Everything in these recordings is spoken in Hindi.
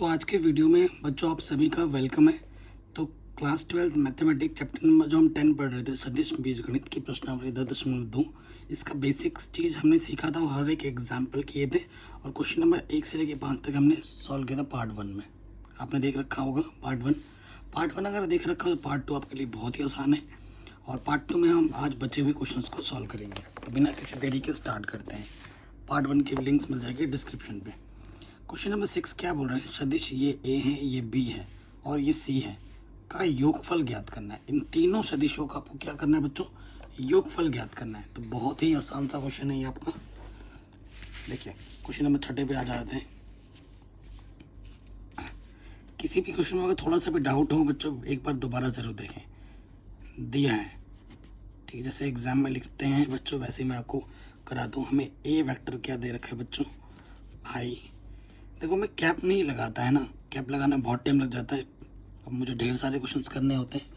तो आज के वीडियो में बच्चों आप सभी का वेलकम है। तो क्लास 12 मैथमेटिक्स चैप्टर नंबर जो हम 10 पढ़ रहे थे सदिश बीजगणित की प्रश्नावली 10.2, इसका बेसिक्स चीज़ हमने सीखा था, हर एक एग्जाम्पल किए थे और क्वेश्चन नंबर 1 से लेकर 5 तक हमने सॉल्व किया था पार्ट 1 में। आपने देख रखा होगा पार्ट वन अगर देख रखा हो तो पार्ट 2 आपके लिए बहुत ही आसान है और पार्ट 2 में हम आज बचे हुए क्वेश्चंस को सॉल्व करेंगे। तो बिना किसी देरी के स्टार्ट करते हैं। पार्ट 1 की लिंक्स मिल जाएगी डिस्क्रिप्शन पे। क्वेश्चन नंबर 6 क्या बोल रहे हैं, सदिश ये ए है, ये बी है और ये सी है का योगफल ज्ञात करना है। इन तीनों सदिशों का आपको क्या करना है बच्चों, योगफल ज्ञात करना है। तो बहुत ही आसान सा क्वेश्चन है ये आपका। देखिए क्वेश्चन नंबर 6 पे आ जाते हैं। किसी भी क्वेश्चन में अगर थोड़ा सा भी डाउट हो बच्चों एक बार दोबारा जरूर देखें, दिया है ठीक है। जैसे एग्जाम में लिखते हैं बच्चों वैसे मैं आपको करा दूँ। हमें ए वेक्टर क्या दे रखा है बच्चों, आई। देखो मैं कैप नहीं लगाता है ना, कैप लगाने में बहुत टाइम लग जाता है। अब मुझे ढेर सारे क्वेश्चंस करने होते हैं,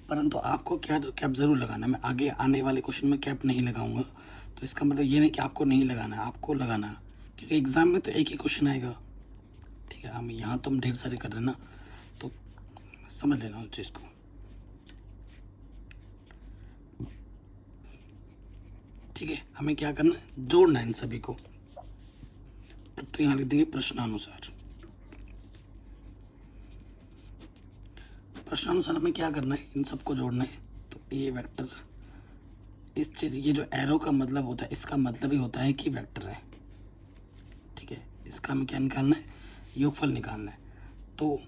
परंतु आपको क्या कैप ज़रूर लगाना है। मैं आगे आने वाले क्वेश्चन में कैप नहीं लगाऊंगा, तो इसका मतलब ये नहीं कि आपको नहीं लगाना है, आपको लगाना है, क्योंकि एग्जाम में तो एक ही क्वेश्चन आएगा। ठीक है, हम यहाँ तो हम ढेर सारे कर रहे हैं ना, तो समझ लेना उस चीज़ को। ठीक है, हमें क्या करना है, जोड़ना है इन सभी को। तो यहाँ लिख देंगे प्रश्नानुसार। प्रश्नानुसार हमें क्या करना है, इन सबको जोड़ना है। तो ए वेक्टर, इस चीज ये जो एरो का मतलब होता है इसका मतलब ही होता है कि वेक्टर है। ठीक है, इसका हमें क्या निकालना है, योगफल निकालना है। तो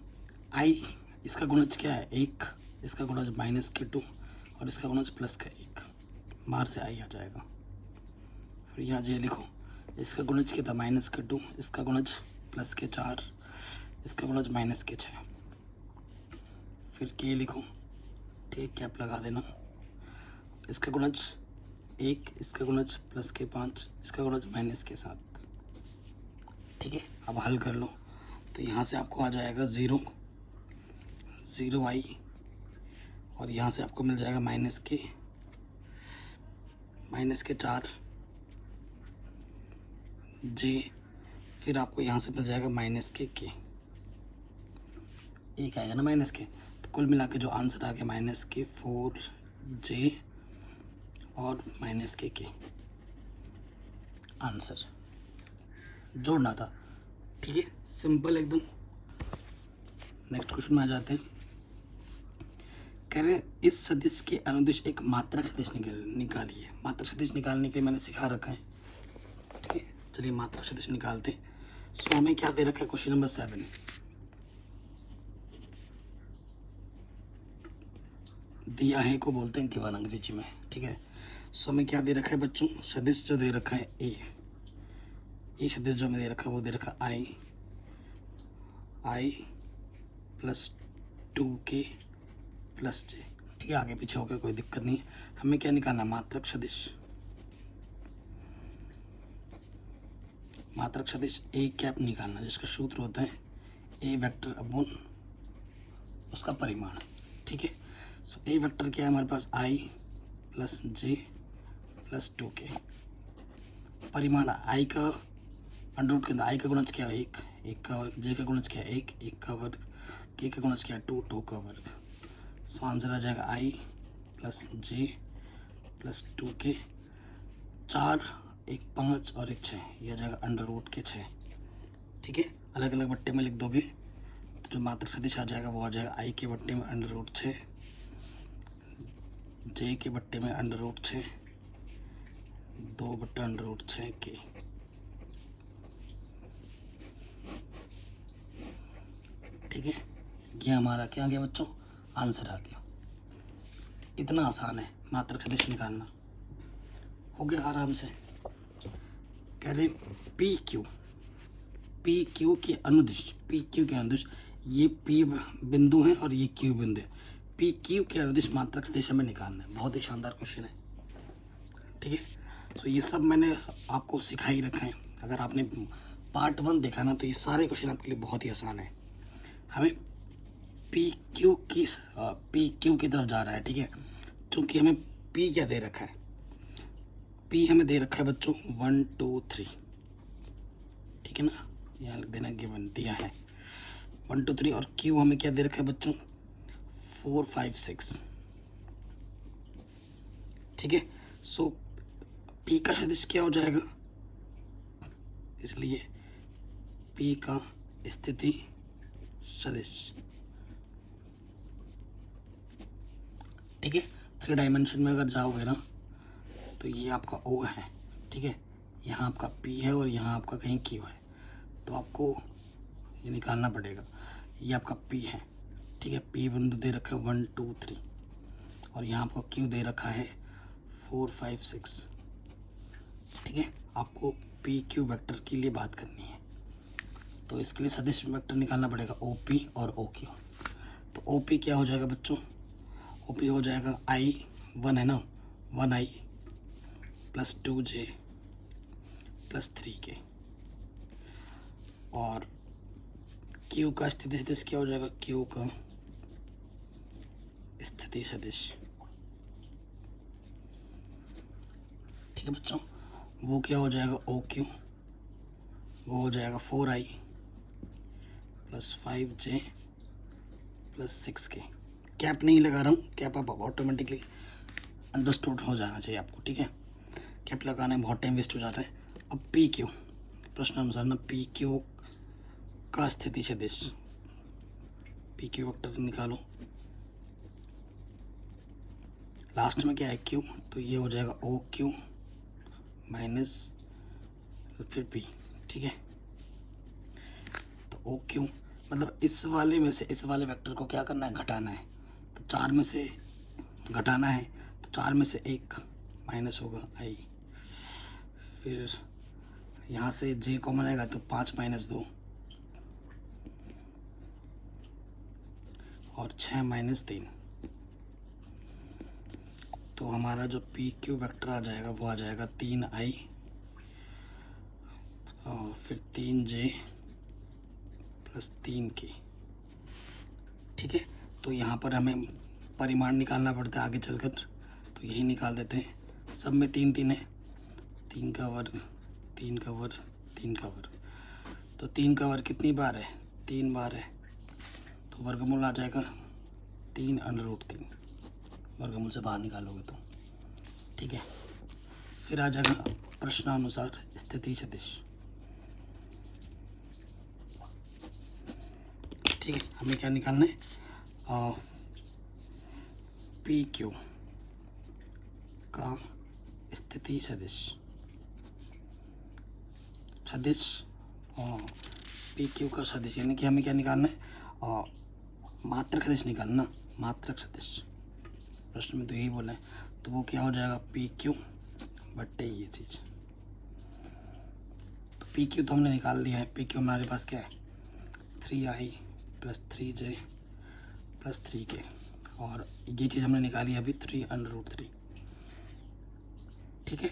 आई इसका गुणज क्या है 1, इसका गुणज -2 और इसका गुणज +1, बाहर से आई आ जाएगा। फिर यहाँ जे लिखो, इसका गुणज क्या था -2, इसका गुणज +4, इसका गुणज -6। फिर के लिखो, ठीक, कैप लगा देना। इसका गुणज 1, इसका गुणज +5, इसका गुणज -7। ठीक है, अब हल कर लो। तो यहाँ से आपको आ जाएगा 0 आई और यहाँ से आपको मिल जाएगा -4 जे। फिर आपको यहाँ से मिल जाएगा -के, एक आएगा ना -के। तो कुल मिला के जो आंसर आ गया -4 जे और -के आंसर जोड़ना था। ठीक है, सिंपल एकदम। नेक्स्ट क्वेश्चन में आ जाते हैं। कह रहे हैं इस सदिश के अनुदिश एक मात्रक सदिश निकालिए। मात्रक सदिश निकालने के लिए मैंने सिखा रखा है। ठीक है, चलिए मात्रक सदिश निकालते हैं। सो हमें क्या दे रखा है, क्वेश्चन नंबर 7 दिया है को बोलते हैं गिवन अंग्रेजी में। ठीक है, सो हमें क्या दे रखा है बच्चों, सदिश जो दे रखा है ए सदिश जो हमें दे रखा है वो दे रखा आई +2k +j। ठीक है, आगे पीछे हो गया कोई दिक्कत नहीं है। हमें क्या निकालना, मात्रक सदिश। मात्रक सदिश ए कैप निकालना, जिसका सूत्र होता है ए वेक्टर अपॉन उसका परिमाण। ठीक है, सो ए वेक्टर क्या है हमारे पास, आई +j +2k। परिमाण आई का अंडर के अंदर आई का गुणज क्या है 1 का वर्ग, जे का गुणज क्या है 1 का वर्ग, के का गुणज क्या है 2 का वर्ग। सो आंसर आ जाएगा आई +j +2k। 4, 1 5 और 1 6, यह आ जाएगा √6। ठीक है, अलग अलग बट्टे में लिख दोगे तो जो मात्रक सदिश आ जाएगा वो आ जाएगा आई के बट्टे में √6, जे के बट्टे में √6, 2/√6 के। ठीक है, ये हमारा क्या आ गया बच्चों, आंसर आ गया। इतना आसान है मात्रक सदिश निकालना, हो गया आराम से। कह रहे पी क्यू के अनुदिश, ये पी बिंदु है और ये क्यू बिंदु है। पी क्यू के अनुदिश मात्रक सदिश हमें निकालना है। बहुत ही शानदार क्वेश्चन है। ठीक है, तो ये सब मैंने आपको सिखा ही रखा है। अगर आपने पार्ट 1 देखा ना तो ये सारे क्वेश्चन आपके लिए बहुत ही आसान है। हमें पी क्यू की तरफ जा रहा है। ठीक है, क्योंकि हमें पी क्या दे रखा है, पी हमें दे रखा है बच्चों 1 2 3। ठीक है ना, यहाँ लिख देना गिवन दिया है। 1 2 3 और क्यू हमें क्या दे रखा है बच्चों 4 5 6। ठीक है, सो पी का सदिश क्या हो जाएगा, इसलिए पी का स्थिति सदिश। ठीक है, 3 डायमेंशन में अगर जाओगे ना तो ये आपका ओ है, ठीक है, यहाँ आपका पी है और यहाँ आपका कहीं क्यू है, तो आपको ये निकालना पड़ेगा। ये आपका पी है, ठीक है, पी बिंदु दे रखा है 1 2 3 और यहाँ आपको क्यू दे रखा है 4 5 6। ठीक है, आपको पी क्यू वेक्टर के लिए बात करनी है, तो इसके लिए सदिश वेक्टर निकालना पड़ेगा ओ पी और ओ क्यू। तो ओ पी क्या हो जाएगा बच्चों, ओ पी हो जाएगा आई 1 है ना, 1 आई प्लस 2 जे प्लस 3 के, और क्यू का स्थिति सदिश क्या हो जाएगा, क्यू का स्थिति सदिश। ठीक है बच्चों, वो क्या हो जाएगा ओ क्यू, वो हो जाएगा 4 आई प्लस 5 जे प्लस 6 के। कैप नहीं लगा रहा हूँ, कैप आप ऑटोमेटिकली अंडरस्टूड हो जाना चाहिए आपको। ठीक है, कैप लगाने में बहुत टाइम वेस्ट हो जाता है। अब पी क्यू, प्रश्न अनुसार ना पी क्यू का स्थिति सदिश, पी क्यू वेक्टर निकालो। लास्ट में क्या है क्यू, तो ये हो जाएगा ओ क्यू माइनस फिर पी। ठीक है, तो ओ क्यू मतलब इस वाले में से इस वाले वेक्टर को क्या करना है, घटाना है। तो 4 में से घटाना है, तो 4 में से 1 माइनस होगा आई, फिर यहाँ से जे कॉमन आएगा तो 5 माइनस 2 और 6 माइनस 3। तो हमारा जो पी क्यू वेक्टर आ जाएगा वो आ जाएगा 3 आई और फिर 3 जे प्लस 3 के। ठीक है, तो यहाँ पर हमें परिमाण निकालना पड़ता है आगे चलकर, तो यही निकाल देते हैं। सब में 3 3 है, 3 का वर्ग 3 का वर्ग 3 का वर्ग, तो 3 का वर्ग कितनी बार है, 3 बार है, तो वर्गमूल आ जाएगा 3 √3, वर्गमूल से बाहर निकालोगे तो। ठीक है, फिर आ जाएगा प्रश्नानुसार स्थिति सदिश। ठीक है, हमें क्या निकालना है, पी क्यू का स्थिति सदिश, सदिश पी क्यू का सदिश, यानी कि हमें क्या निकालना है, मात्रक सदिश निकालना, मात्रक सदिश। प्रश्न में तो यही बोला है, तो वो क्या हो जाएगा पी क्यू बट्टे ये चीज़। तो पी क्यू तो हमने निकाल लिया है, पी क्यू हमारे पास क्या है 3 आई प्लस 3 जे प्लस 3 के, और ये चीज़ हमने निकाली है अभी 3 √3। ठीक है,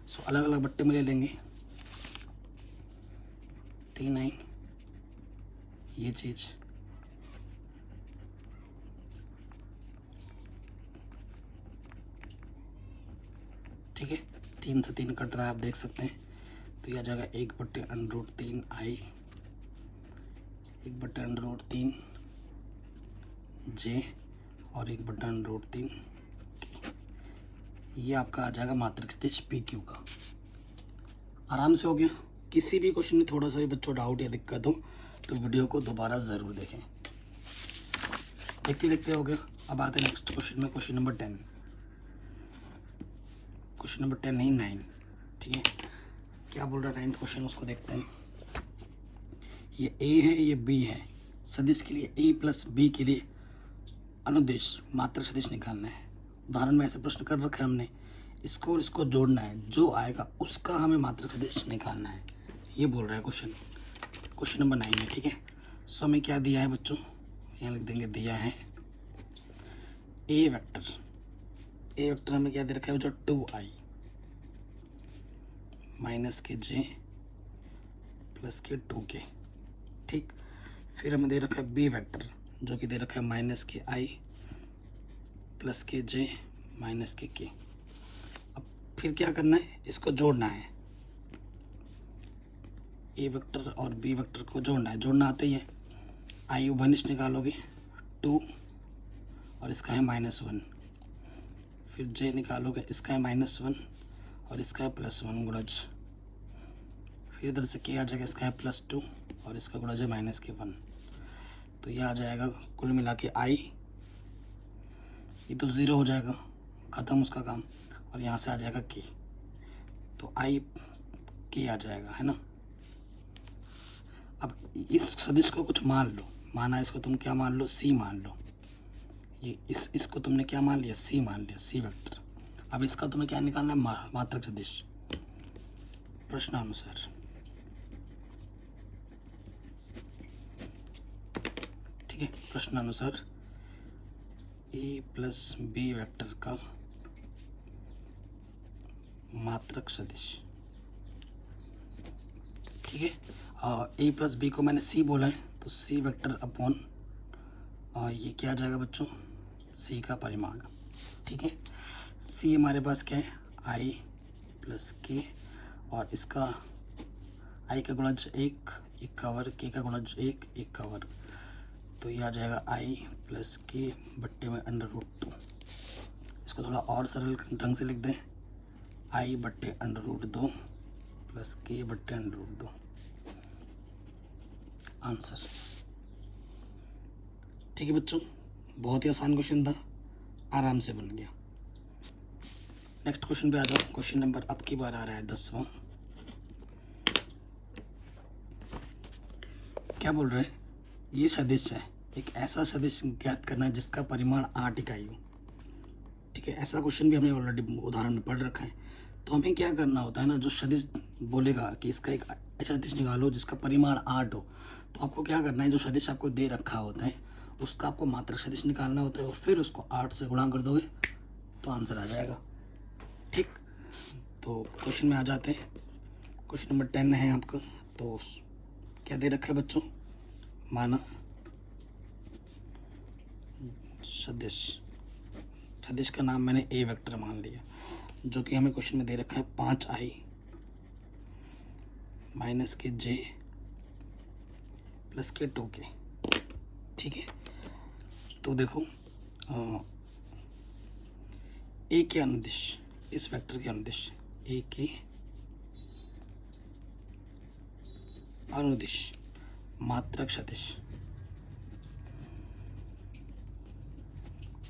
सो अलग अलग बट्टे में ले लेंगे, 3 आई ये चीज़ ठीक है, 3 से 3 कट रहा है आप देख सकते हैं, तो यह आ जाएगा 1/√3 आई 1/√3 जे और 1/√3 के। ये आपका आ जाएगा मात्रक सदिश पी क्यू का। आराम से हो गया। किसी भी क्वेश्चन में थोड़ा सा भी बच्चों डाउट या दिक्कत हो तो वीडियो को दोबारा ज़रूर देखें। देखते देखते हो गया। अब आते हैं नेक्स्ट क्वेश्चन में, क्वेश्चन नंबर 10, क्वेश्चन नंबर 10 नहीं 9। ठीक है, क्या बोल रहा है 9th क्वेश्चन, उसको देखते हैं। ये ए है, ये बी है, सदिश के लिए ए प्लस बी के लिए अनुदेश मात्रक सदिश निकालना है। उदाहरण में ऐसे प्रश्न कर रखे हमने, इसको और इसको जोड़ना है, जो आएगा उसका हमें मात्रक सदिश निकालना है, ये बोल रहा है क्वेश्चन। क्वेश्चन नंबर 9 है। ठीक है, सो हमें क्या दिया है बच्चों, यहाँ लिख देंगे, दिया है ए वेक्टर। ए वेक्टर हमें क्या दे रखा है जो 2 आई माइनस के जे प्लस के 2 के। ठीक, फिर हमें दे रखा है बी वेक्टर जो कि दे रखा है माइनस के आई प्लस के जे माइनस के। अब फिर क्या करना है, इसको जोड़ना है, ए वेक्टर और बी वेक्टर को जोड़ना है, जोड़ना आता ही है। आई वनिश निकालोगे 2 और इसका है -1, फिर जे निकालोगे, इसका है -1 और इसका है +1 गुणज, फिर इधर से के आ जाएगा, इसका है +2 और इसका गुणज है -1। तो ये आ जाएगा कुल मिला के आई, ये तो 0 हो जाएगा, ख़त्म उसका काम, और यहाँ से आ जाएगा के, तो आई के आ जाएगा, है ना। अब इस सदिश को कुछ मान लो, माना इसको तुम क्या मान लो, सी मान लो, ये इसको तुमने क्या मान लिया, सी मान लिया, सी वेक्टर। अब इसका तुम्हें क्या निकालना है, मात्रक सदिश प्रश्नानुसार। ठीक है, प्रश्नानुसार ए प्लस बी वेक्टर का मात्रक सदिश। ठीक है, और ए प्लस बी को मैंने सी बोला है, तो सी वेक्टर अपॉन ये क्या आ जाएगा बच्चों, सी का परिमाण। ठीक है, सी हमारे पास क्या है, आई प्लस के, और इसका आई का गुणज 1 का वर्ग, के का गुणज 1 का वर्ग, तो ये आ जाएगा आई प्लस के बट्टे में √2। इसको थोड़ा और सरल ढंग से लिख दें, आई बट्टे √2 प्लस के बट्टे √2, आंसर। ठीक है बच्चों, बहुत ही आसान क्वेश्चन था, आराम से बन गया। नेक्स्ट क्वेश्चन पे आ जाओ। क्वेश्चन नंबर अब की बार आ रहा है 10वां। क्या बोल रहे हैं, ये सदिश है, एक ऐसा सदिश ज्ञात करना है जिसका परिमाण 8 इकाई हो। ठीक है, ऐसा क्वेश्चन भी हमने ऑलरेडी उदाहरण में पढ़ रखा है। तो हमें क्या करना होता है ना, जो सदिश बोलेगा कि इसका एक ऐसा सदिश निकालो जिसका परिमाण 8 हो, तो आपको क्या करना है, जो सदिश आपको दे रखा होता है उसका आपको मात्रक सदिश निकालना होता है, और फिर उसको 8 से गुणा कर दोगे तो आंसर आ जाएगा। ठीक, तो क्वेश्चन में आ जाते हैं। क्वेश्चन नंबर 10 है आपका। तो क्या दे रखा है बच्चों, माना सदिश, सदिश का नाम मैंने ए वेक्टर मान लिया, जो कि हमें क्वेश्चन में दे रखा है 5i माइनस के जे प्लस के 2k। ठीक है, तो देखो ए के अनुदिश, इस वेक्टर के अनुदिश, ए के अनुदिश मात्रक सदिश।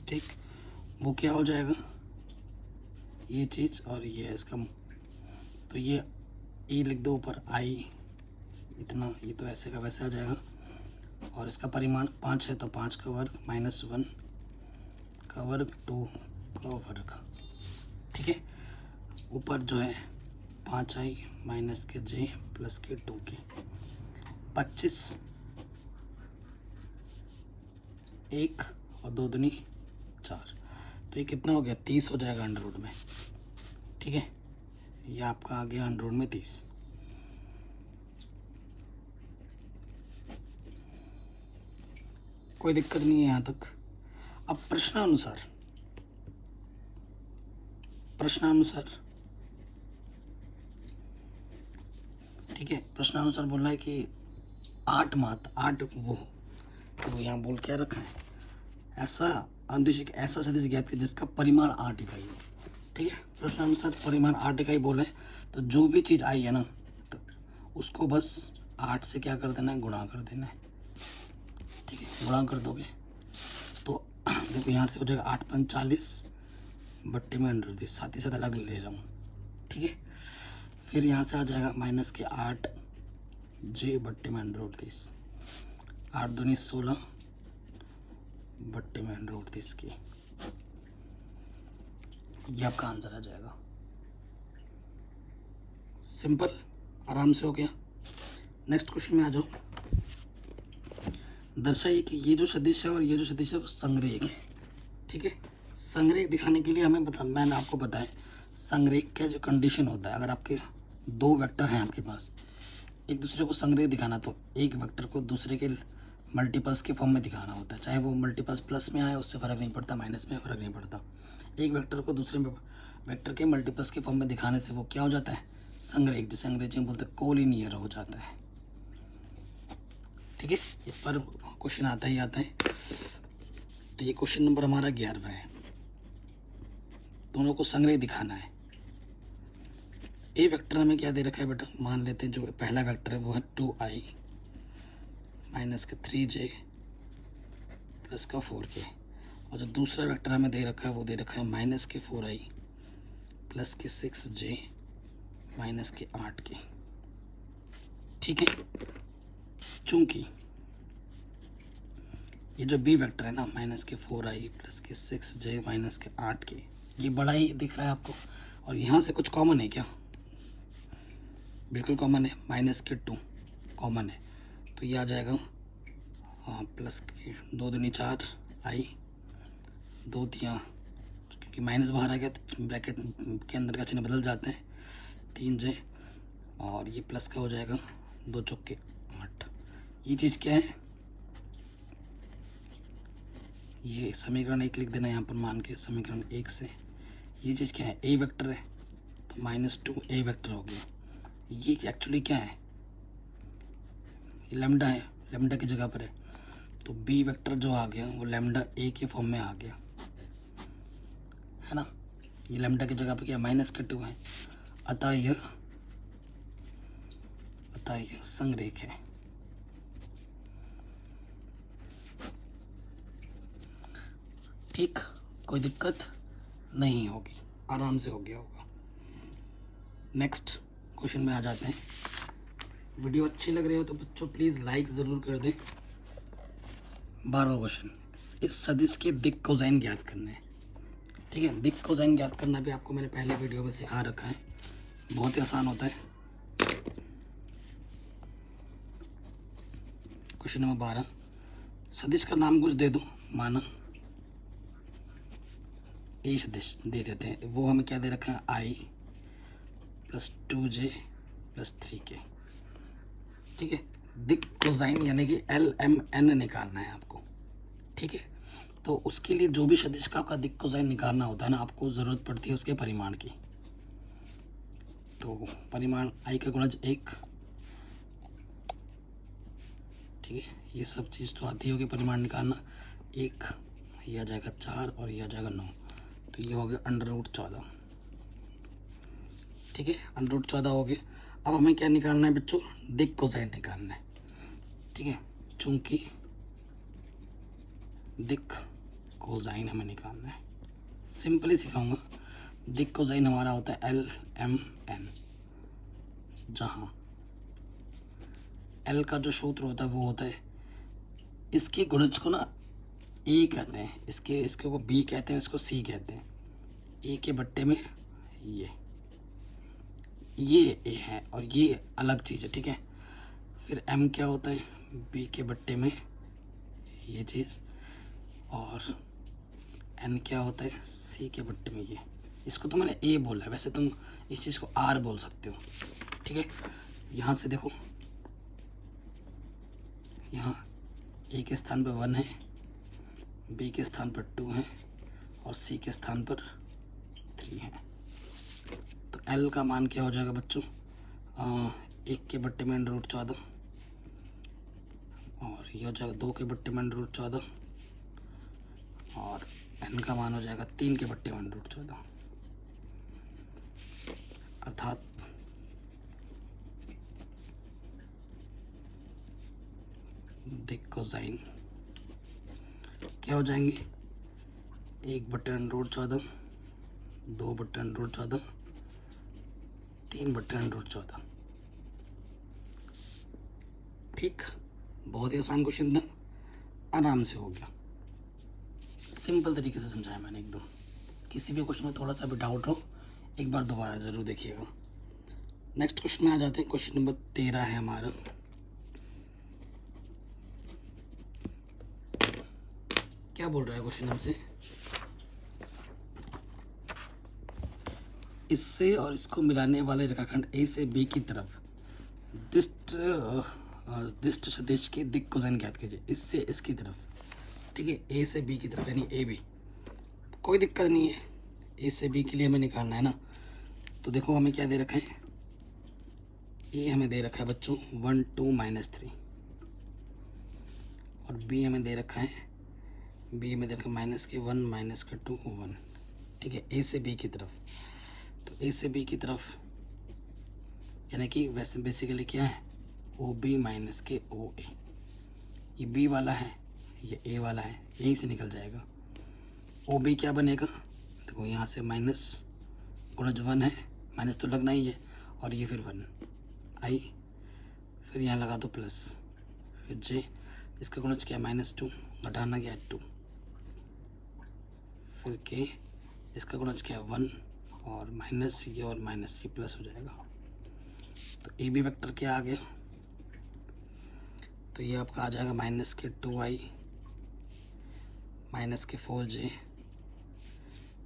ठीक, वो क्या हो जाएगा, ये चीज़ और ये इसका, तो ये ए लिख दो ऊपर, आई इतना, ये तो ऐसे का वैसे आ जाएगा, और इसका परिमाण 5 है तो 5 का वर्ग -1 का वर्ग 2 का वर्ग। ठीक है, ऊपर जो है 5i माइनस के जे प्लस के 2k, 25, 1 और 2 दूनी 4, तो ये कितना हो गया, 30 हो जाएगा अंडर में। ठीक है, ये आपका आ गया अंडर में 30। कोई दिक्कत नहीं है यहाँ तक। अब प्रश्नानुसार, ठीक है, प्रश्नानुसार बोल रहा है कि 8 वो, तो यहाँ बोल क्या रखा है, ऐसा अनुदिश एक ऐसा सदिश ज्ञात है जिसका परिमाण 8 इकाई है। ठीक है, प्रश्नानुसार परिमाण 8 इकाई बोले, तो जो भी चीज़ आई है ना, तो उसको बस 8 से क्या कर देना है, गुणा कर देना है। ठीक है, गुणा कर दोगे तो देखो यहाँ से हो जाएगा 8 × 40 बट्टे में √30, साथ ही साथ अलग ले रहा हूँ। ठीक है, फिर यहाँ से आ जाएगा माइनस के 8 जे बट्टे में √30, 8 दूनी 16 बट्टे में √30 की, ये आपका आंसर आ जाएगा। सिंपल, आराम से हो गया। नेक्स्ट क्वेश्चन में आ जाओ। दर्शाइए कि ये जो सदिश है और ये जो सदिश है वो संग्रेख है। ठीक है, संग्रेख दिखाने के लिए हमें मैंने आपको बताया संग्रेख का जो कंडीशन होता है, अगर आपके 2 वेक्टर हैं आपके पास, एक दूसरे को संग्रेख दिखाना, तो एक वेक्टर को दूसरे के मल्टीपल्स के फॉर्म में दिखाना होता है, चाहे वो मल्टीपल्स प्लस में आए उससे फ़र्क नहीं पड़ता, माइनस में फ़र्क नहीं पड़ता। एक वेक्टर को दूसरे वेक्टर के मल्टीपल्स के फॉर्म में दिखाने से वो क्या हो जाता है, संग्रेख, जिसे अंग्रेजी में बोलते हैं कोलिनियर हो जाता है। ठीक है, इस पर क्वेश्चन आता ही आता है। तो ये क्वेश्चन नंबर हमारा 11वां है। दोनों को संग्रह दिखाना है। ए वेक्टर हमें क्या दे रखा है बेटा, मान लेते हैं जो पहला वेक्टर है वो है 2i माइनस के 3j प्लस का 4k, और जो दूसरा वेक्टर हमें दे रखा है वो दे रखा है माइनस के 4i प्लस के 6j माइनस के 8k। ठीक है, चूंकि ये जो बी वेक्टर है ना माइनस के 4i प्लस के 6j माइनस के 8k, ये बड़ा ही दिख रहा है आपको, और यहाँ से कुछ कॉमन है क्या, बिल्कुल कॉमन है, माइनस के 2 कॉमन है, तो ये आ जाएगा प्लस के 2 दूनी 4 i 2 तियाँ, क्योंकि माइनस बाहर आ गया तो ब्रैकेट के अंदर का चिन्ह बदल जाते हैं, 3j, और ये प्लस का हो जाएगा 2 चौके 8। ये चीज़ क्या है, ये समीकरण 1 लिख देना यहाँ पर मान के, समीकरण 1 से ये चीज़ क्या है, ए वेक्टर है तो -2 ए वेक्टर हो गया। ये एक्चुअली क्या है, ये लैम्डा है, लैम्डा की जगह पर है, तो बी वेक्टर जो आ गया वो लैम्डा ए के फॉर्म में आ गया, है ना। ये लैम्डा की जगह पर क्या -2 है, अतः यह संरेख है। ठीक, कोई दिक्कत नहीं होगी, आराम से हो गया होगा। नेक्स्ट क्वेश्चन में आ जाते हैं। वीडियो अच्छी लग रही हो तो बच्चों प्लीज़ लाइक ज़रूर कर दें। 12वां क्वेश्चन, इस सदिश के दिक् कोसाइन ज्ञात करना है। ठीक है, दिक् कोसाइन ज्ञात करना भी आपको मैंने पहले वीडियो में सिखा रखा है, बहुत ही आसान होता है। क्वेश्चन नंबर 12, सदिश का नाम कुछ दे दो, माना ए सदिश दे देते हैं, वो हमें क्या दे रखा है, i plus 2j plus 3k। ठीक है, दिक् कोसाइन यानी कि LMN निकालना है आपको। ठीक है, तो उसके लिए जो भी सदिश का आपका दिक् कोसाइन निकालना होता है ना, आपको ज़रूरत पड़ती है उसके परिमाण की। तो परिमाण i का गुणज 1, ठीक है, ये सब चीज़ तो आती होगी परिमाण निकालना। 1 ये आ जाएगा 4 और ये आ जाएगा 9, तो ये हो गया √14। ठीक है, √14 हो गया। अब हमें क्या निकालना है बच्चों, दिक् कोसाइन निकालना है। ठीक है, चूंकि दिक् कोसाइन हमें निकालना है, सिंपली सिखाऊंगा। दिक् कोसाइन हमारा होता है LMN, जहाँ L का जो सूत्र होता है वो होता है, इसके गुणज को ना A कहते हैं, इसके को B कहते हैं, इसको C कहते हैं। A के बट्टे में ये A है और ये अलग चीज़ है। ठीक है, फिर M क्या होता है, B के बट्टे में ये चीज़, और N क्या होता है, C के बट्टे में ये। इसको तो मैंने A बोला है, वैसे तुम इस चीज़ को R बोल सकते हो। ठीक है, यहाँ से देखो, यहाँ A के स्थान पर 1 है, B के स्थान पर 2 है और C के स्थान पर 3 है। तो L का मान क्या हो जाएगा बच्चों, 1 के बट्टे में √14, और ये हो जाएगा 2 के बट्टे में √14, और N का मान हो जाएगा 3 के बट्टे में √14, अर्थात दिक् कोसाइन क्या हो जाएंगे, 1 बट्टे √14, 2 बट्टे √14, 3 बट्टे √14। ठीक, बहुत ही आसान क्वेश्चन था, आराम से हो गया, सिंपल तरीके से समझाया मैंने एकदम। किसी भी क्वेश्चन में थोड़ा सा भी डाउट हो एक बार दोबारा ज़रूर देखिएगा। नेक्स्ट क्वेश्चन में आ जाते हैं। क्वेश्चन नंबर 13 है हमारा। क्या बोल रहा है क्वेश्चन हमसे, इससे और इसको मिलाने वाले रेखाखंड ए से बी की तरफ दिष्ट सदिश की दिक् कोसाइन ज्ञात कीजिए। इससे इसकी तरफ, ठीक है, ए से बी की तरफ यानी ए बी, कोई दिक्कत नहीं है, ए से बी के लिए हमें निकालना है ना। तो देखो हमें क्या दे रखा है, ए हमें दे रखा है बच्चों 1 2 -3, और बी हमें दे रखा है, बी में दे रखा माइनस के 1 माइनस का 2 1। ठीक है, ए से बी की तरफ, तो ए से बी की तरफ यानी कि वैसे बेसिकली क्या है, ओ बी माइनस के ओ ए। ये बी वाला है, ये ए वाला है, यहीं से निकल जाएगा। ओ बी क्या बनेगा, देखो यहाँ से माइनस गुणज 1 है, माइनस तो लगना ही है, और ये फिर 1 आई, फिर यहाँ लगा दो प्लस, फिर जे, इसका गुणज क्या -2, घटाना गया 2, फिर के, इसका गुणज क्या 1, और माइनस ये और माइनस ये प्लस हो जाएगा। तो ए बी वेक्टर क्या आ गया, तो ये आपका आ जाएगा माइनस के 2i माइनस के 4j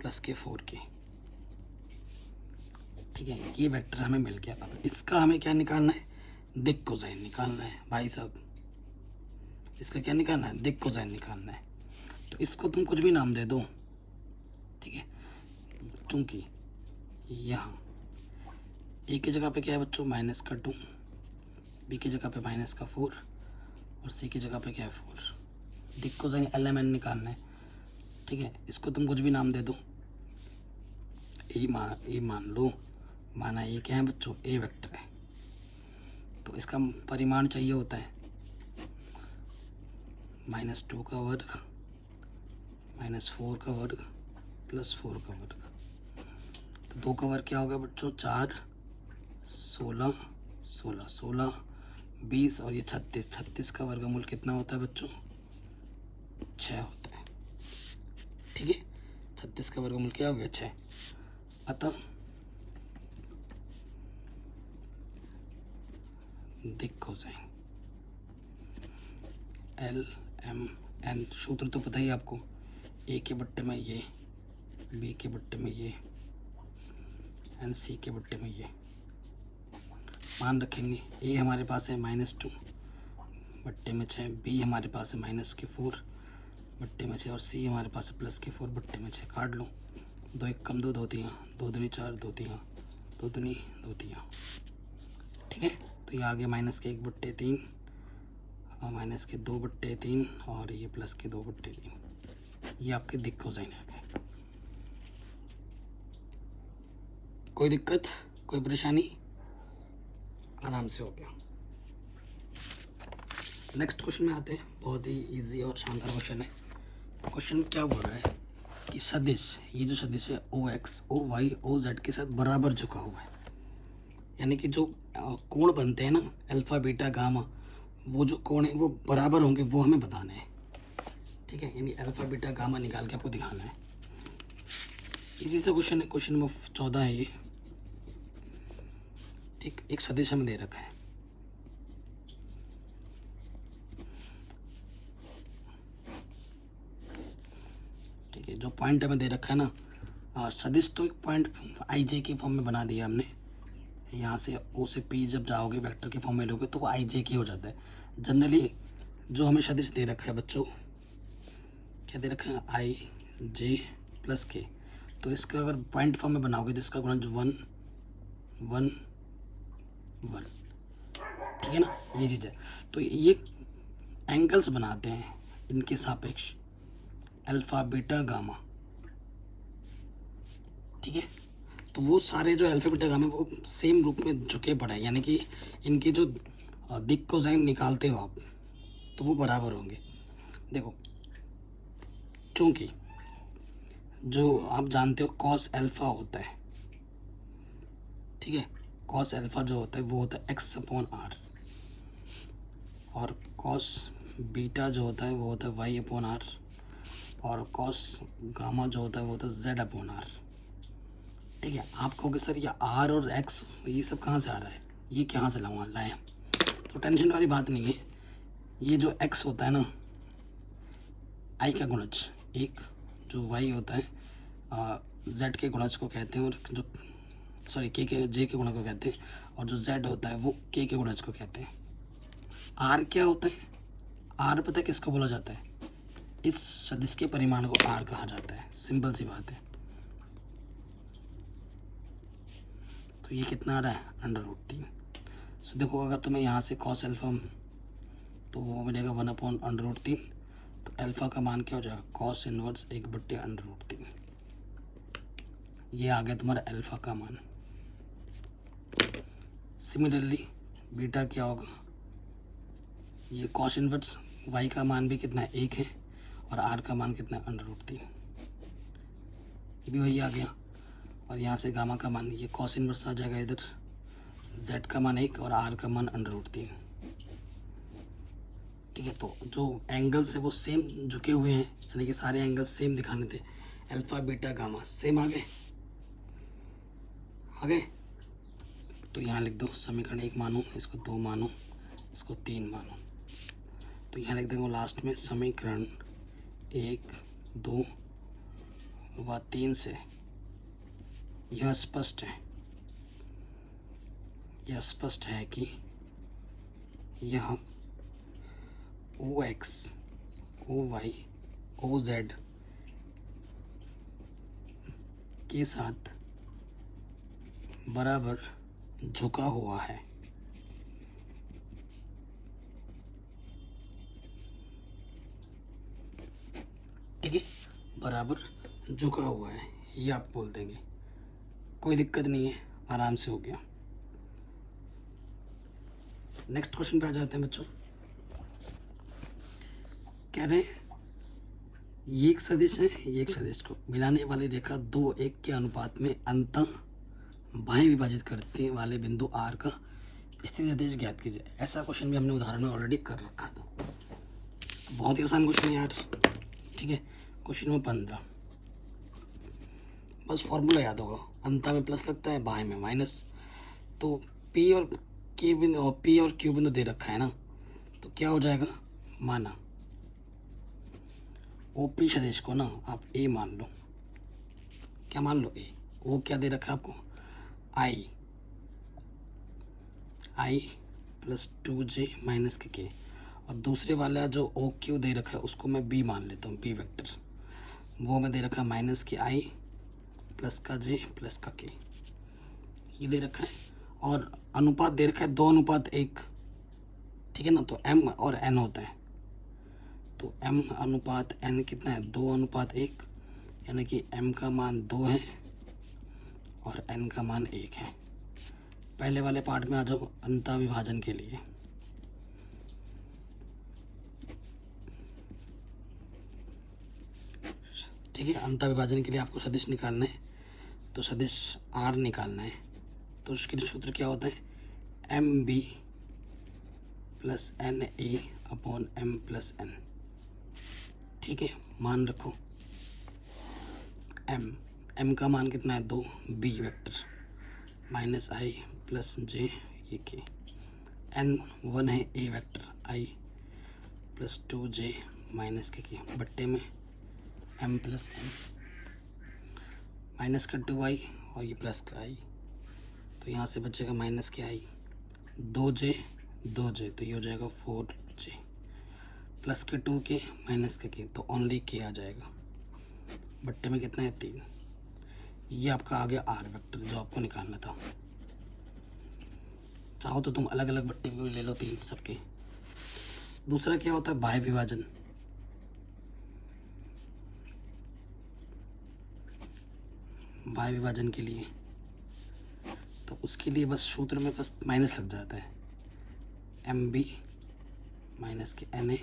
प्लस के 4k। ठीक है, ये वेक्टर हमें मिल गया। अब इसका हमें क्या निकालना है, दिक् कोसाइन निकालना है भाई साहब। इसका क्या निकालना है, दिक् कोसाइन निकालना है। तो इसको तुम कुछ भी नाम दे दो, ठीक है, चूंकि यहाँ ए की जगह पे क्या है बच्चों, माइनस का 2, बी की जगह पे माइनस का 4, और सी की जगह पे क्या है 4। दिक् कोसाइन LMN निकालना है। ठीक है, इसको तुम कुछ भी नाम दे दो, ए मान लो, माना ये क्या है बच्चों, ए वेक्टर है। तो इसका परिमाण चाहिए होता है -2 का वर्ग -4 का वर्ग प्लस 4 का वर्ग। तो 2 का वर्ग क्या होगा बच्चों, 4 16 16 16 20, और ये 36, 36 का वर्गमूल कितना होता है बच्चों, 6 होता है। ठीक है, 36 का वर्गमूल क्या हो गया, 6। अतः दिक् कोसाइन LMN, सूत्र तो पता ही आपको, ए के बट्टे में ये, बी के बट्टे में ये, एंड सी के बट्टे में ये। मान रखेंगे ए हमारे पास है -2 बट्टे में 6, बी हमारे पास है माइनस के 4 बट्टे में 6, और सी हमारे पास है प्लस के 4 बट्टे में 6। काट लो, 2 1 कम 2 2 3 2 दूनी 4 2 3 2 दूनी 2 3। ठीक है, तो ये आ गया माइनस के 1 बट्टे 3 और माइनस के 2 बट्टे 3 और ये प्लस के 2 बट्टे 3। ये आपके दिक् कोसाइन आ गए। कोई दिक्कत, कोई परेशानी, आराम से हो गया। नेक्स्ट क्वेश्चन में आते हैं, बहुत ही इजी और शानदार क्वेश्चन है। क्वेश्चन क्या बोल रहा है कि सदिश, ये जो सदिश है OX OY OZ के साथ बराबर झुका हुआ है, यानी कि जो कोण बनते हैं ना अल्फा बीटा गामा, वो जो कोण है वो बराबर होंगे, वो हमें बताना है। ठीक है, यानी अल्फा बीटा गामा निकाल के आपको दिखाना है। इजी सा क्वेश्चन है, क्वेश्चन नंबर 14 है ये। ठीक, एक सदिश हमें दे रखा है, ठीक है, जो पॉइंट हमें दे रखा है ना, सदिश तो एक पॉइंट IJ की फॉर्म में बना दिया हमने। यहाँ से O से P जब जाओगे वेक्टर के फॉर्म में लोगे तो वो IJ की हो जाता है। जनरली जो हमें सदिश दे रखा है बच्चों, क्या दे रखा है, IJ प्लस K, तो इसका अगर पॉइंट फॉर्म में बनाओगे तो इसका गुणज 1 1 1। ठीक है ना, ये चीज़ है। तो ये एंगल्स बनाते हैं इनके सापेक्ष, अल्फा बीटा गामा। ठीक है, तो वो सारे जो अल्फा बीटा गामा वो सेम रूप में झुके पड़े हैं, यानी कि इनकी जो दिक् कोसाइन निकालते हो आप तो वो बराबर होंगे। देखो, चूंकि जो आप जानते हो कॉस अल्फा होता है, ठीक है, कॉस अल्फा जो होता है वो होता है x/r, और कॉस बीटा जो होता है वो होता है y/r, और कॉस गामा जो होता है वो होता है z/r। ठीक है, आप कहोगे सर ये r और x ये सब कहाँ से आ रहा है, ये कहाँ से लाए हम, तो टेंशन वाली बात नहीं है। ये जो x होता है ना, i का गुणज, एक जो y होता है z के गुणज को कहते हैं, और जो सॉरी k के j के गुणज को कहते हैं, और जो z होता है वो k के गुणज को कहते हैं। r क्या होता है, r पता है किसको बोला जाता है, इस सदिश के परिमाण को r कहा जाता है। सिंपल सी बात है। तो ये कितना आ रहा है, √3। सो देखो, अगर तुम्हें यहाँ से कॉस अल्फा तो वो मिलेगा 1/√3। तो अल्फ़ा का मान क्या हो जाएगा, कॉस इनवर्स 1/√3। ये आ गया तुम्हारा अल्फ़ा का मान। सिमिलरली बीटा क्या होगा, ये कॉस इनवर्स वाई का मान भी कितना है, 1 है, और आर का मान कितना है, √3। ये भी वही आ गया। और यहाँ से गामा का मान, ये कॉस इनवर्स आ जाएगा इधर, z का मान 1 और r का मान √3। ठीक है, तो जो एंगल्स है वो सेम झुके हुए हैं, यानी कि सारे एंगल्स सेम दिखाने थे, अल्फ़ा बीटा गामा सेम आ गए। तो यहाँ लिख दो समीकरण 1 मानो, इसको 2 मानो, इसको 3 मानो। तो यहाँ लिख देंगे लास्ट में समीकरण 1, 2 व 3 से यह स्पष्ट है कि यह OX, OY, OZ के साथ बराबर झुका हुआ है। ठीक है, बराबर झुका हुआ है, ये आप बोल देंगे, कोई दिक्कत नहीं है, आराम से हो गया। नेक्स्ट क्वेश्चन पे आ जाते हैं बच्चों। कह रहे हैं ये एक सदिश है, ये एक सदिश को मिलाने वाली रेखा 2:1 के अनुपात में अंतः बाएं विभाजित करने वाले बिंदु R का स्थिति सदिश ज्ञात कीजिए। ऐसा क्वेश्चन भी हमने उदाहरण में ऑलरेडी कर रखा था, बहुत ही आसान क्वेश्चन है यार। ठीक है, क्वेश्चन नंबर 15, बस फॉर्मूला याद होगा, अंतः में प्लस लगता है, बाएं में माइनस। तो P और Q बिंदु दे रखा है ना, तो क्या हो जाएगा, माना OP सदिश को ना आप A मान लो। क्या मान लो, A। O क्या दे रखा है आपको, I + 2j - k। और दूसरे वाला जो OQ दे रखा है उसको मैं B मान लेता हूँ, B वेक्टर। वो में दे रखा है -i + j + k, ये दे रखा है। और अनुपात दे रखा है 2:1। ठीक है ना, तो M और N होता है, तो M/N कितना है, 2:1, यानी कि M का मान 2 है और N का मान 1 है। पहले वाले पार्ट में आ जाओ, अंतः विभाजन के लिए। ठीक है, अंतः विभाजन के लिए आपको सदिश निकालना है, तो सदिश R निकालना है। तो उसके लिए सूत्र क्या होता है, MB + NA/M + N। ठीक है, मान रखो M का मान कितना है, 2, B vector -i + j k, N 1 है, A vector i + 2j - k बट्टे में M + n, माइनस का 2i और ये प्लस का i, तो यहाँ से बचेगा माइनस के i, 2j, तो ये हो जाएगा 4j, प्लस के 2k माइनस के k, तो ओनली k आ जाएगा। बट्टे में कितना है, 3। ये आपका आ गया R वेक्टर जो आपको निकालना था। चाहो तो तुम अलग अलग बट्टे भी ले लो, 3 सबके। दूसरा क्या होता है, बाह्य विभाजन। बाह्य विभाजन के लिए तो उसके लिए बस सूत्र में बस माइनस लग जाता है, MB - के NA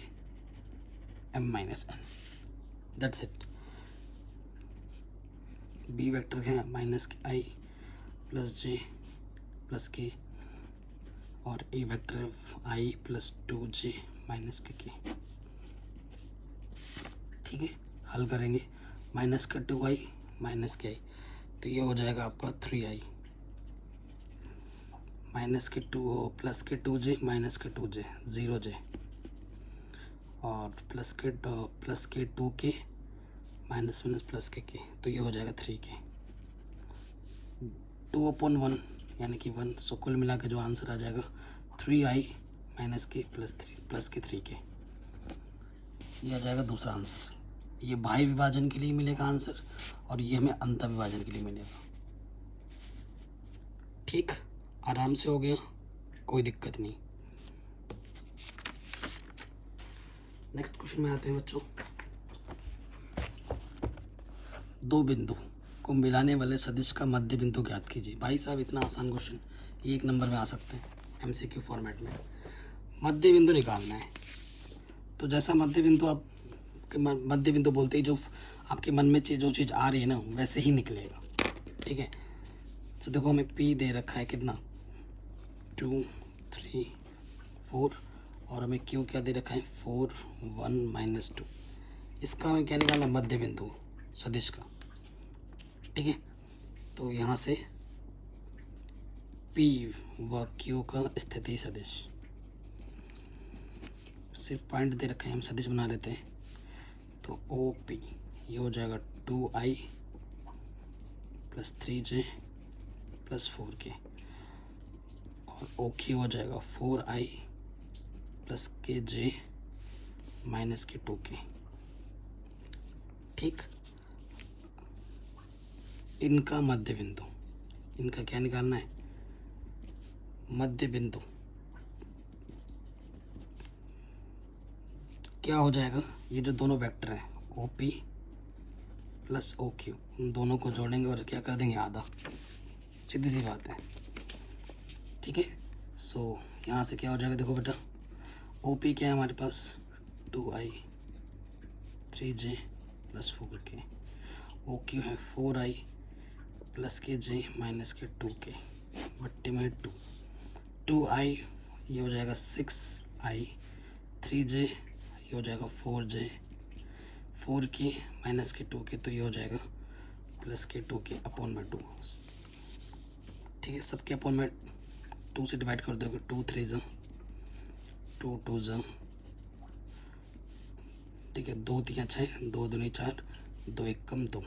M - N, that's it. B vector है -i + j + k, और A वेक्टर है i + 2j - k। ठीक है, हल करेंगे, माइनस का 2i - के i, तो ये हो जाएगा आपका 3i, प्लस के 2j - 2j 0j, और प्लस के 2k माइनस प्लस के k, तो ये हो जाएगा 3k। 2/1 यानी कि 1, सो कुल मिला के जो आंसर आ जाएगा 3i - k + 3k, ये आ जाएगा दूसरा आंसर। ये बाह्य विभाजन के लिए मिलेगा आंसर, और ये हमें अंतः विभाजन के लिए मिलेगा। ठीक, आराम से हो गया, कोई दिक्कत नहीं। नेक्स्ट क्वेश्चन में आते हैं बच्चों। दो बिंदु को मिलाने वाले सदिश का मध्य बिंदु ज्ञात कीजिए। भाई साहब इतना आसान क्वेश्चन, ये 1 नंबर में आ सकते हैं एमसीक्यू फॉर्मेट में। मध्य बिंदु निकालना है, तो जैसा मध्य बिंदु आप मध्य बिंदु बोलते ही जो आपके मन में जो चीज़ आ रही है ना वैसे ही निकलेगा। ठीक है, तो देखो हमें P दे रखा है कितना 2 3 4 और हमें Q क्या दे रखा है 4 1 -2। इसका हमें क्या निकालना मध्य बिंदु सदिश का। ठीक है, तो यहाँ से P व Q का स्थिति सदिश, सिर्फ पॉइंट दे रखे हैं, हम सदिश बना लेते हैं। तो OP ये हो जाएगा 2I + 3J + 4K और OQ हो जाएगा 4I + KJ - 2K। ठीक, इनका मध्य बिंदु, इनका क्या निकालना है मध्य बिंदु। क्या हो जाएगा, ये जो दोनों वेक्टर हैं OP + OQ, उन दोनों को जोड़ेंगे और क्या कर देंगे आधा, सीधी सी बात है। ठीक है, सो यहाँ से क्या हो जाएगा, देखो बेटा OP क्या है हमारे पास 2I 3J + 4K, OQ है 4I + KJ - 2K बट्टे में 2I ये हो जाएगा 6I 3J ये हो जाएगा 4J 4K - 2K, तो ये हो जाएगा +K 2K/2। ठीक है, सबके अपॉन में 2 से डिवाइड कर दोगे, 2 3 जा 2 2 जा, ठीक है 2 3 6 2 2 4 2 1 कम 2।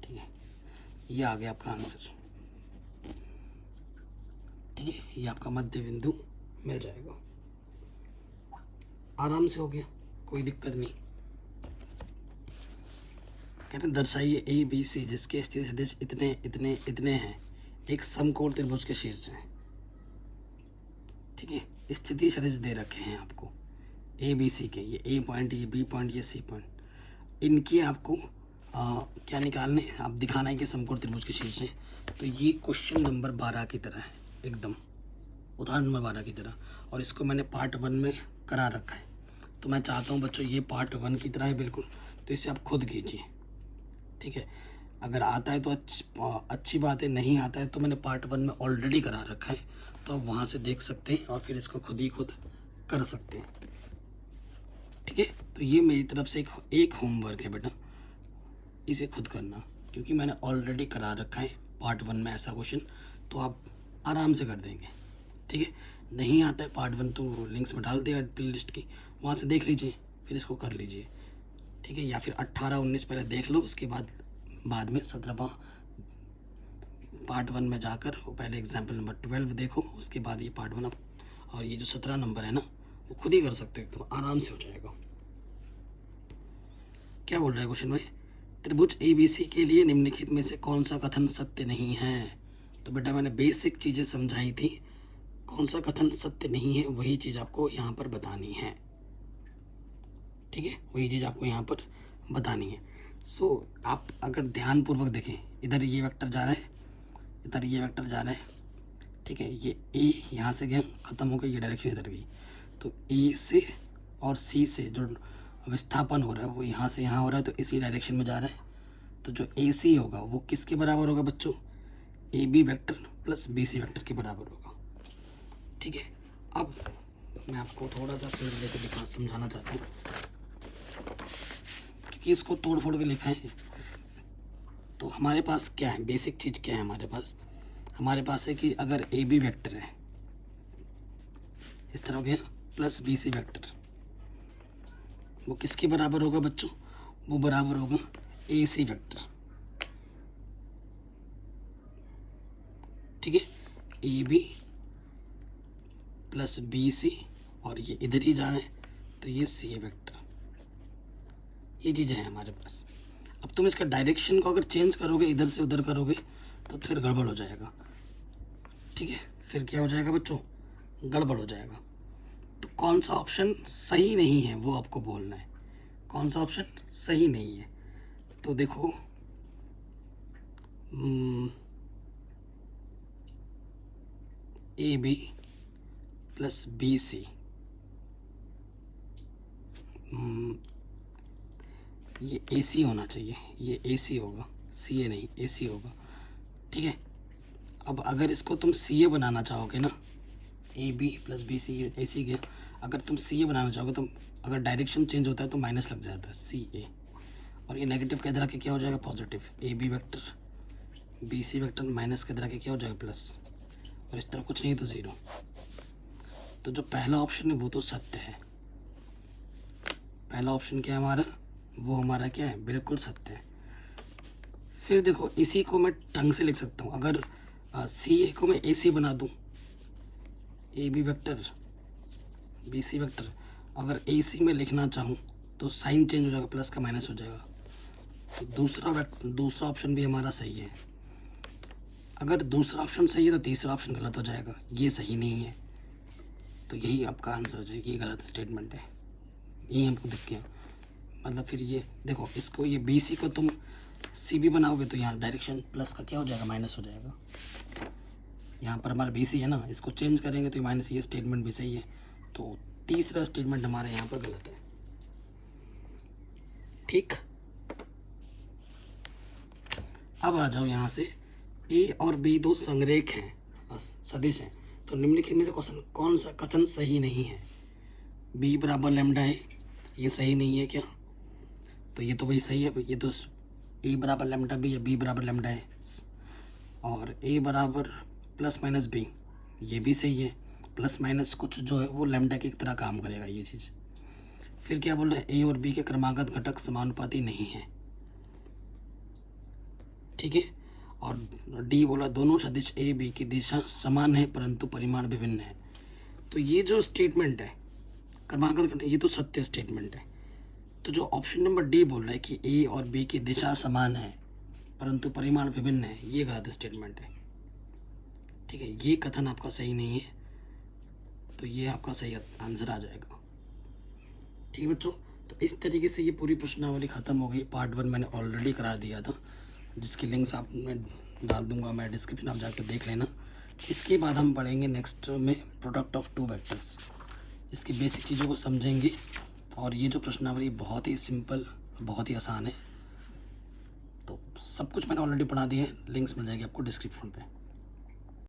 ठीक है, ये आ गया आपका आंसर। ठीक है, ये आपका मध्य बिंदु मिल जाएगा, आराम से हो गया, कोई दिक्कत नहीं। कहते हैं दर्शाइए ABC जिसके स्थिति सदिश इतने इतने इतने हैं, एक समकोण त्रिभुज के शीर्ष हैं। ठीक है, स्थिति सदिश दे रखे हैं आपको ABC के, ये A पॉइंट, ये B पॉइंट, ये C पॉइंट। इनकी आपको क्या निकालने, आप दिखाना है कि समकोण त्रिभुज के शीर्ष हैं। तो ये क्वेश्चन नंबर 12 की तरह है, एकदम उदाहरण नंबर 12 की तरह, और इसको मैंने पार्ट 1 में करा रखा है। तो मैं चाहता हूँ बच्चों ये पार्ट 1 की तरह है बिल्कुल, तो इसे आप खुद कीजिए। ठीक है, अगर आता है तो अच्छी बात है, नहीं आता है तो मैंने पार्ट 1 में ऑलरेडी करा रखा है, तो आप वहाँ से देख सकते हैं और फिर इसको खुद कर सकते हैं। ठीक है, तो ये मेरी तरफ से एक होमवर्क है बेटा, इसे खुद करना, क्योंकि मैंने ऑलरेडी करा रखा है पार्ट 1 में ऐसा क्वेश्चन, तो आप आराम से कर देंगे। ठीक है, नहीं आता है पार्ट 1 तो लिंक्स में डाल दिया प्ले लिस्ट की, वहाँ से देख लीजिए फिर इसको कर लीजिए। ठीक है, या फिर 18 19 पहले देख लो, उसके बाद में 17वां पार्ट 1 में जाकर वो पहले एग्जाम्पल नंबर 12 देखो, उसके बाद ये पार्ट 1 और ये जो 17 नंबर है ना वो खुद ही कर सकते हो, तो आराम से हो जाएगा। क्या बोल रहा है क्वेश्चन में, त्रिभुज ABC के लिए निम्नलिखित में से कौन सा कथन सत्य नहीं है। तो बेटा मैंने बेसिक चीज़ें समझाई थी, कौन सा कथन सत्य नहीं है वही चीज़ आपको यहाँ पर बतानी है। ठीक है, वही चीज़ आपको यहाँ पर बतानी है। सो आप अगर ध्यानपूर्वक देखें, इधर ये वेक्टर जा रहा है, इधर ये वेक्टर जा रहा है। ठीक है, ये A यहाँ से गया ख़त्म हो गया, ये डायरेक्शन इधर गई, तो A से और C से जो विस्थापन हो रहा है वो यहाँ से यहाँ हो रहा है, तो इसी डायरेक्शन में जा रहा है। तो जो AC होगा वो किसके बराबर होगा बच्चों, AB वेक्टर + BC वेक्टर के बराबर होगा। ठीक है, अब मैं आपको थोड़ा सा फिर लेकर समझाना चाहता हूँ, क्योंकि इसको तोड़ फोड़ के लिखा है। तो हमारे पास क्या है, बेसिक चीज़ क्या है हमारे पास है कि अगर AB वेक्टर है इस तरह हो गया + BC वेक्टर, वो किसके बराबर होगा बच्चों, वो बराबर होगा AC वेक्टर। ठीक है, AB + BC और ये इधर ही जा रहे हैं, तो ये CA वेक्टर, ये चीज़ें हैं हमारे पास। अब तुम इसका डायरेक्शन को अगर चेंज करोगे, इधर से उधर करोगे, तो फिर गड़बड़ हो जाएगा। ठीक है, फिर क्या हो जाएगा बच्चों, गड़बड़ हो जाएगा। तो कौन सा ऑप्शन सही नहीं है वो आपको बोलना है, कौन सा ऑप्शन सही नहीं है। तो देखो A B plus B C, ये ए सी होना चाहिए, ये ए सी होगा, सी ए नहीं, ए सी होगा, ठीक है। अब अगर इसको तुम सी ए बनाना चाहोगे ना, A B plus B C A C गया, अगर तुम सी ए बनाना चाहोगे तो अगर डायरेक्शन चेंज होता है तो माइनस लग जाता है सी ए, और ये नेगेटिव के इधर आके क्या हो जाएगा positive, A B vector B C vector minus के इधर आके क्या हो जाएगा प्लस, और इस तरफ कुछ नहीं तो ज़ीरो। तो जो पहला ऑप्शन है वो तो सत्य है, पहला ऑप्शन क्या है हमारा, वो हमारा क्या है, बिल्कुल सत्य है। फिर देखो इसी को मैं ढंग से लिख सकता हूँ, अगर सी ए को मैं ए सी बना दूँ, A B vector B C vector, अगर ए सी में लिखना चाहूँ तो साइन चेंज हो जाएगा, प्लस का माइनस हो जाएगा। तो दूसरा ऑप्शन भी हमारा सही है। अगर दूसरा ऑप्शन सही है तो तीसरा ऑप्शन गलत हो जाएगा, ये सही नहीं है, तो यही आपका आंसर हो जाएगा, ये गलत स्टेटमेंट है, यही हमको दिख गया। मतलब फिर ये देखो, इसको ये बी सी को तुम सी बी बनाओगे तो यहाँ डायरेक्शन प्लस का क्या हो जाएगा, माइनस हो जाएगा। यहाँ पर हमारा बी सी है ना, इसको चेंज करेंगे तो माइनस, ये स्टेटमेंट भी सही है, तो तीसरा स्टेटमेंट हमारा यहाँ पर गलत है, ठीक। अब आ जाओ यहाँ से, ए और बी दो संरेख हैं, सदिश हैं, तो निम्नलिखित में से कौन सा कथन सही नहीं है। बी बराबर लैम्डा है, ये सही नहीं है क्या, तो ये तो भाई सही है, ये तो ए बराबर लैम्डा बी या बी बराबर लैम्डा है, और ए बराबर प्लस माइनस बी, ये भी सही है, प्लस माइनस कुछ जो है वो लैम्डा की तरह काम करेगा ये चीज़। फिर क्या बोल रहे हैं, ए और बी के क्रमागत घटक समानुपाती नहीं है, ठीक है। और डी बोला दोनों सदिश ए बी की दिशा समान है परंतु परिमाण विभिन्न है। तो ये जो स्टेटमेंट है क्रमागत घटक, ये तो सत्य स्टेटमेंट है। तो जो ऑप्शन नंबर डी बोल रहा है कि ए और बी की दिशा समान है परंतु परिमाण विभिन्न है, ये गलत स्टेटमेंट है, ठीक है। ये कथन आपका सही नहीं है, तो ये आपका सही आंसर आ जाएगा, ठीक है बच्चों। तो इस तरीके से ये पूरी प्रश्नावली ख़त्म हो गई। पार्ट 1 मैंने ऑलरेडी करा दिया था, जिसकी लिंक्स आप मैं डाल दूंगा मैं डिस्क्रिप्शन, आप जाकर देख लेना। इसके बाद हम पढ़ेंगे नेक्स्ट में प्रोडक्ट ऑफ टू वेक्टर्स, इसकी बेसिक चीज़ों को समझेंगे। और ये जो प्रश्नावली बहुत ही सिंपल, बहुत ही आसान है, तो सब कुछ मैंने ऑलरेडी पढ़ा दिया है, लिंक्स मिल जाएगी आपको डिस्क्रिप्शन पे।